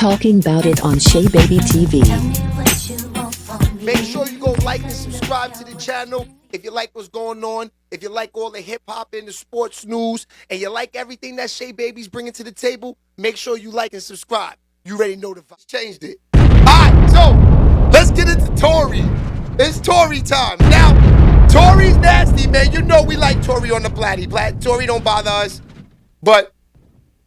Talking About It on Shea Baby TV. Make sure you go like and subscribe to the channel if you like what's going on, if you like all the hip-hop and the sports news, and you like everything that Shea Baby's bringing to the table. Make sure you like and subscribe. You already know the vibe. Changed it. All right, so let's get into Tory. It's Tory time. Now, Tory's nasty, man. You know we like Tory on the platty. Tory don't bother us, but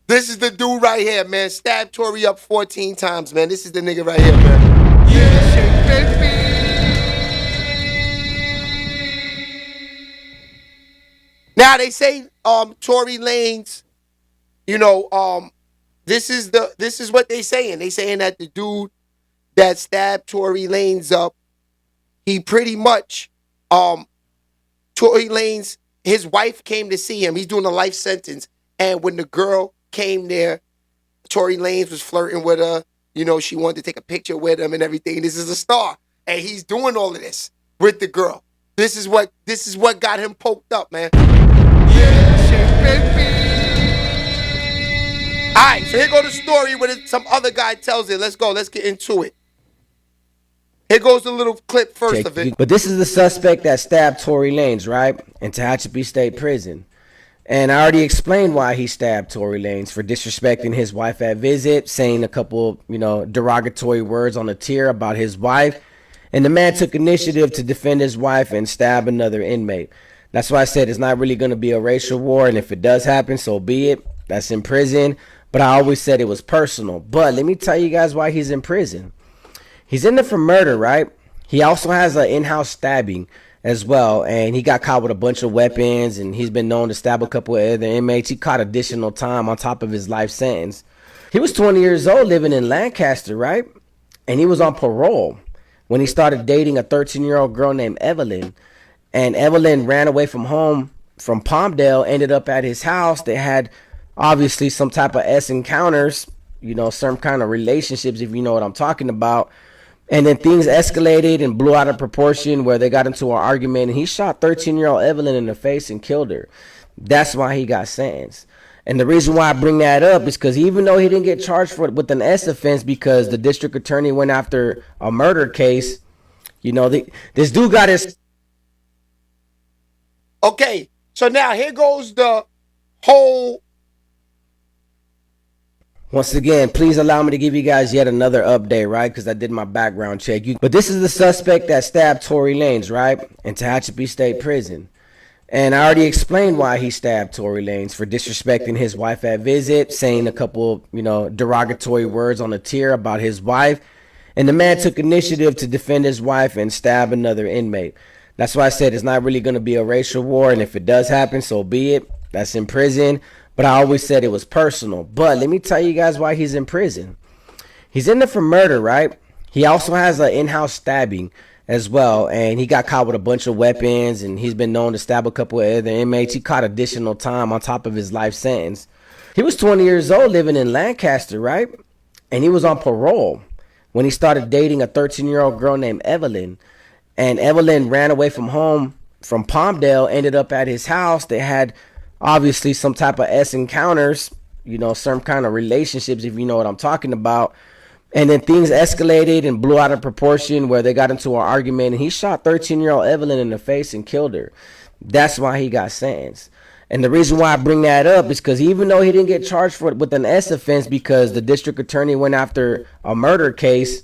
this is the dude right here, man. Stabbed Tory up 14 times, man. This is the nigga right here, man. Yeah, baby. Now they say, Tory Lanez, this is what they saying. They saying that the dude that stabbed Tory Lanez up, he pretty much, Tory Lanez, his wife came to see him. He's doing a life sentence, and when the girl came there, Tory Lanez was flirting with her. You know, she wanted to take a picture with him and everything. This is a star, and he's doing all of this with the girl. This is what got him poked up, man. Yeah, baby. All right, so here go the story when some other guy tells it. Let's go. Let's get into it. Here goes the little clip first of it. But this is the suspect that stabbed Tory Lanez, right? In Tehachapi State Prison. And I already explained why he stabbed Tory Lanez for disrespecting his wife at visit, saying a couple, derogatory words on the tier about his wife. And the man took initiative to defend his wife and stab another inmate. That's why I said it's not really going to be a racial war. And if it does happen, so be it. That's in prison. But I always said it was personal. But let me tell you guys why he's in prison. He's in there for murder, right? He also has an in-house stabbing as well, and he got caught with a bunch of weapons, and he's been known to stab a couple of other inmates. He caught additional time on top of his life sentence. He was 20 years old, living in Lancaster, right? And he was on parole when he started dating a 13-year-old girl named Evelyn. And Evelyn ran away from home from Palmdale, ended up at his house. They had obviously some type of encounters, some kind of relationships, if you know what I'm talking about. And then things escalated and blew out of proportion where they got into an argument, and he shot 13-year-old Evelyn in the face and killed her. That's why he got sentenced. And the reason why I bring that up is because even though he didn't get charged with an S offense because the district attorney went after a murder case, this dude got his... Okay, so now here goes the whole... Once again, please allow me to give you guys yet another update, right? Because I did my background check. But this is the suspect that stabbed Tory Lanez, right? In Tehachapi State Prison. And I already explained why he stabbed Tory Lanez for disrespecting his wife at visit, saying a couple, derogatory words on the tier about his wife. And the man took initiative to defend his wife and stab another inmate. That's why I said it's not really going to be a racial war. And if it does happen, so be it. That's in prison. But I always said it was personal. But let me tell you guys why he's in prison. He's in there for murder, right? He also has an in-house stabbing as well. And he got caught with a bunch of weapons. And he's been known to stab a couple of other inmates. He caught additional time on top of his life sentence. He was 20 years old, living in Lancaster, right? And he was on parole when he started dating a 13-year-old girl named Evelyn. And Evelyn ran away from home from Palmdale, ended up at his house. They had obviously some type of encounters, some kind of relationships, if you know what I'm talking about. And then things escalated and blew out of proportion where they got into an argument, and he shot 13-year-old Evelyn in the face and killed her. That's why he got sentenced. And the reason why I bring that up is because even though he didn't get charged with an S offense because the district attorney went after a murder case,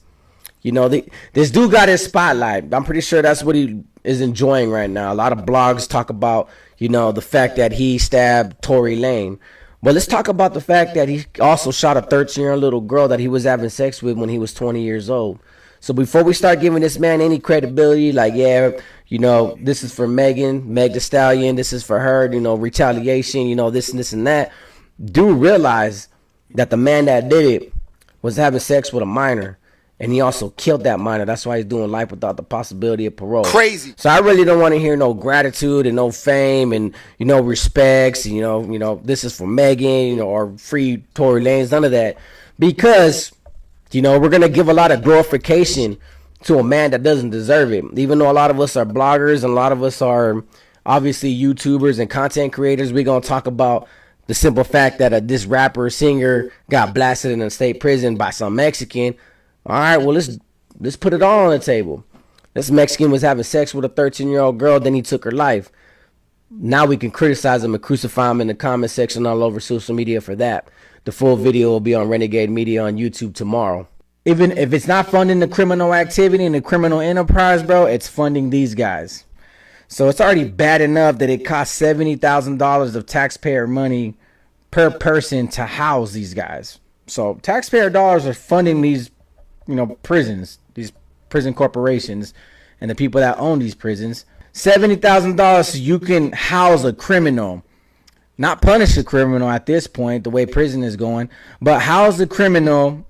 this dude got his spotlight. I'm pretty sure that's what he is enjoying right now. A lot of blogs talk about, the fact that he stabbed Tory Lanez. But let's talk about the fact that he also shot a 13-year-old little girl that he was having sex with when he was 20 years old. So before we start giving this man any credibility, this is for Meg Thee Stallion, this is for her, retaliation, this and that, do realize that the man that did it was having sex with a minor. And he also killed that minor. That's why he's doing life without the possibility of parole. Crazy. So I really don't want to hear no gratitude and no fame and, respects. This is for Megan, or free Tory Lanez, none of that. Because, we're going to give a lot of glorification to a man that doesn't deserve it. Even though a lot of us are bloggers and a lot of us are obviously YouTubers and content creators, we're going to talk about The simple fact that this rapper singer got blasted in a state prison by some Mexican. All right, well let's put it all on the table. This Mexican was having sex with a 13-year-old girl, then he took her life. Now we can criticize him and crucify him in the comment section all over social media for that. The full video will be on Renegade Media on YouTube tomorrow. Even if it's not funding the criminal activity and the criminal enterprise, bro, it's funding these guys. So it's already bad enough that it costs $70,000 of taxpayer money per person to house these guys. So taxpayer dollars are funding these, prisons, these prison corporations, and the people that own these prisons. $70,000 so you can house a criminal. Not punish a criminal at this point, the way prison is going, but house the criminal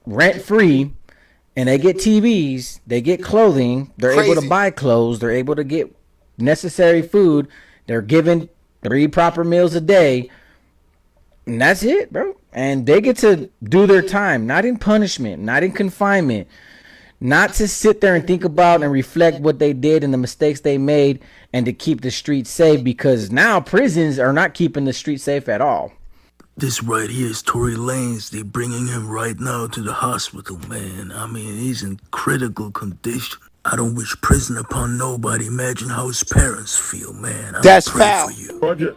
rent-free, and they get TVs, they get clothing, they're able to buy clothes, they're able to get necessary food, they're given 3 proper meals a day, and that's it, bro. And they get to do their time, not in punishment, not in confinement, not to sit there and think about and reflect what they did and the mistakes they made, and to keep the streets safe, because now prisons are not keeping the streets safe at all. This right here is Tory Lanez. They bringing him right now to the hospital, man. I mean, he's in critical condition. I don't wish prison upon nobody. Imagine how his parents feel, man. That's foul. For you. Roger.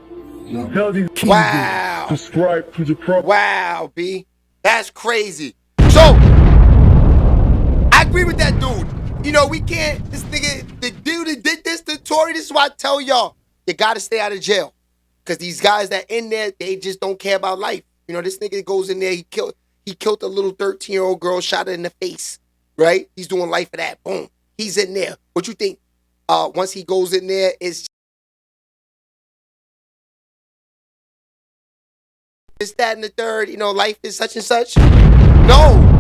Tell these Wow. subscribe to the program. Wow, B. That's crazy. So, I agree with that dude. We can't, this nigga, the dude that did this to Tory, this is why I tell y'all, you gotta stay out of jail. Because these guys that in there, they just don't care about life. This nigga goes in there, he killed a little 13-year-old girl, shot her in the face, right? He's doing life for that. Boom. He's in there. What you think? Once he goes in there, it's this, that, and the third, life is such and such. No.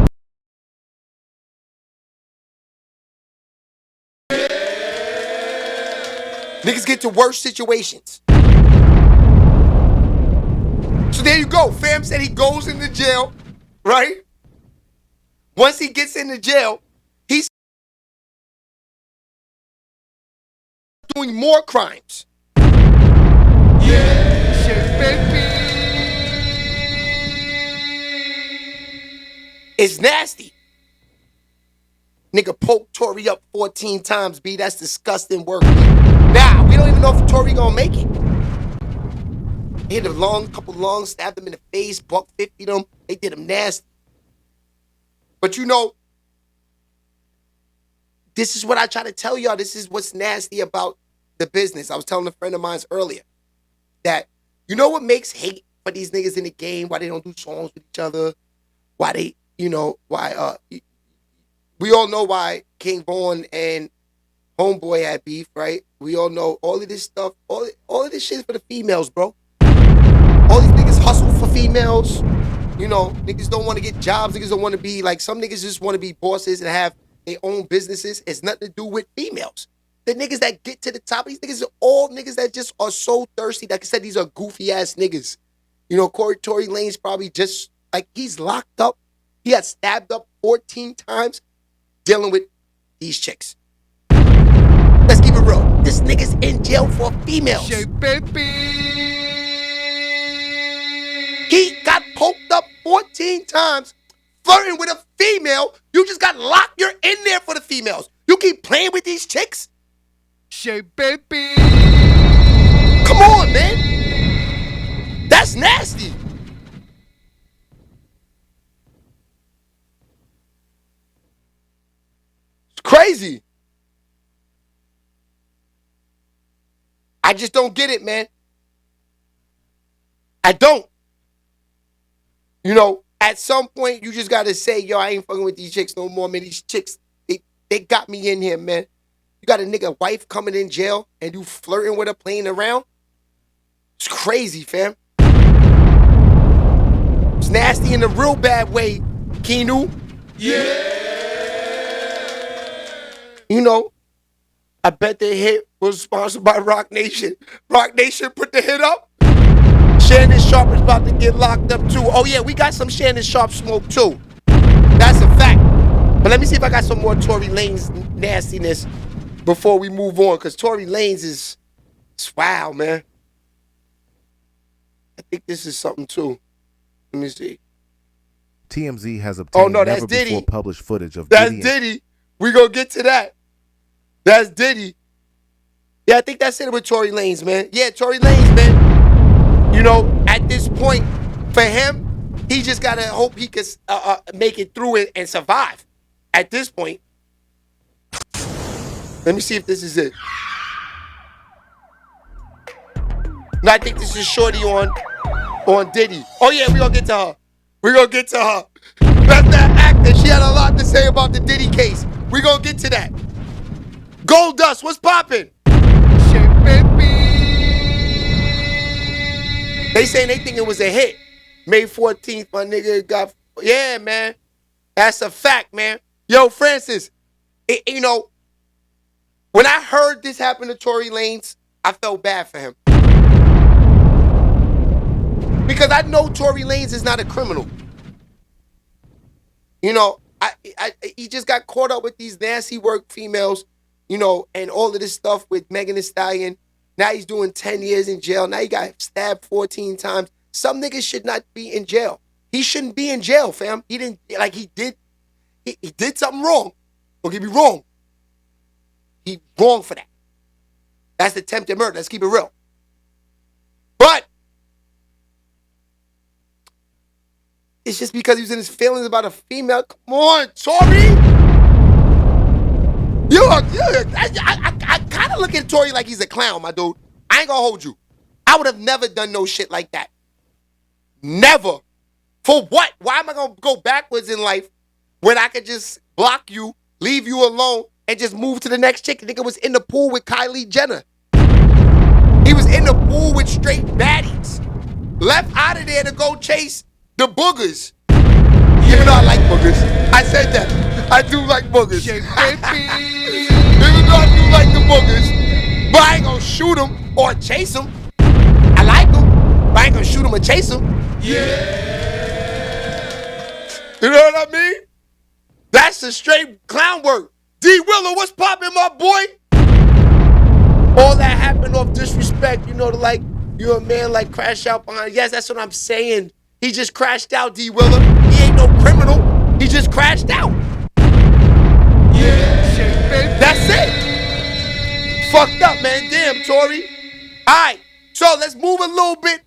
Niggas get to worse situations. So there you go. Fam said he goes into jail, right? Once he gets into jail, he's doing more crimes. Yeah, shit, baby. It's nasty. Nigga poked Tory up 14 times, B. That's disgusting work. Nah, we don't even know if Tory gonna make it. He hit a couple long, stabbed him in the face, buck 50'd him. They did him nasty. But this is what I try to tell y'all. This is what's nasty about the business. I was telling a friend of mine earlier that what makes hate for these niggas in the game, why they don't do songs with each other, why they, why we all know why King Vaughn and Homeboy had beef, right? We all know all of this stuff, all of this shit is for the females, bro. All these niggas hustle for females. Niggas don't want to get jobs. Niggas don't want to be like, some niggas just want to be bosses and have their own businesses. It's nothing to do with females. The niggas that get to the top, these niggas are all niggas that just are so thirsty. Like I said, these are goofy ass niggas. Tory Lanez probably just, like, he's locked up. He got stabbed up 14 times dealing with these chicks. Let's keep it real. This nigga's in jail for females. He got poked up 14 times flirting with a female. You just got locked. You're in there for the females. You keep playing with these chicks? Baby. Come on, man. That's nasty. It's crazy. I just don't get it, man. I don't. At some point, you just got to say, yo, I ain't fucking with these chicks no more, man. These chicks, they got me in here, man. You got a nigga wife coming in jail and you flirting with her, playing around? It's crazy, fam. It's nasty in a real bad way, Keanu. Yeah. I bet the hit was sponsored by Rock Nation. Rock Nation put the hit up. Shannon Sharp is about to get locked up too. Oh yeah, we got some Shannon Sharp smoke too. That's a fact. But let me see if I got some more Tory Lanez nastiness before we move on, because Tory Lanez is wow, man. I think think this is something too. Let me see. TMZ has obtained no, that's never Diddy. before published footage of That's Diddy. Diddy. We gonna get to that. That's Diddy. Yeah, I think that's it with Tory Lanez, man. Yeah, Tory Lanez, man. You know, at this point, for him, he just gotta hope he can make it through it and survive. At this point, let me see if this is it. No, I think this is Shorty on Diddy. Oh yeah, we gonna get to her. We gonna get to her. That's that actor. She had a lot to say about the Diddy case. We gonna get to that. Gold Dust, what's poppin'? They saying they think it was a hit. May 14th, my nigga got. Yeah, man. That's a fact, man. Yo, Francis, you know, when I heard this happen to Tory Lanez, I felt bad for him. Because I know Tory Lanez is not a criminal. You know, he just got caught up with these nasty work females, you know, and all of this stuff with Megan Thee Stallion. Now he's doing 10 years in jail. Now he got stabbed 14 times. Some niggas should not be in jail. He shouldn't be in jail, fam. He didn't, like he did something wrong. Don't get me wrong. He wrong for that. That's attempted murder. Let's keep it real. But it's just because he was in his feelings about a female. Come on, Tory. I kind of look at Tory like he's a clown, my dude. I ain't gonna hold you. I would have never done no shit like that. Never. For what? Why am I gonna go backwards in life when I could just block you, leave you alone, and just move to the next chick? The nigga was in the pool with Kylie Jenner. He was in the pool with straight baddies. Left out of there to go chase the boogers. Even though I like boogers. I said that. I do like boogers. Even though I do like the boogers. But I ain't gonna shoot them or chase them. I like them, but I ain't gonna shoot them or chase them. Yeah. You know what I mean? That's a straight clown work. D. Willow, what's poppin', my boy? All that happened off disrespect, you know, to like, you're a man like crash out behind. Yes, that's what I'm saying. He just crashed out, D. Willer. He ain't no criminal. He just crashed out. Yeah. That's it. Fucked up, man. Damn, Tory. All right. So let's move a little bit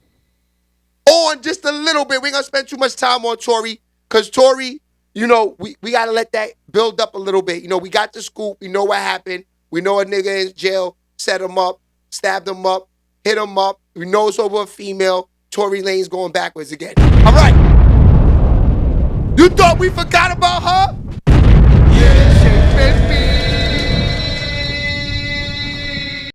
on, just a little bit. We ain't gonna spend too much time on Tory, because Tory, you know, we gotta let that build up a little bit. You know, we got the scoop. We know what happened. We know a nigga in jail set him up, stabbed him up, hit him up. We know it's over a female. Tory Lanez going backwards again. All right. You thought we forgot about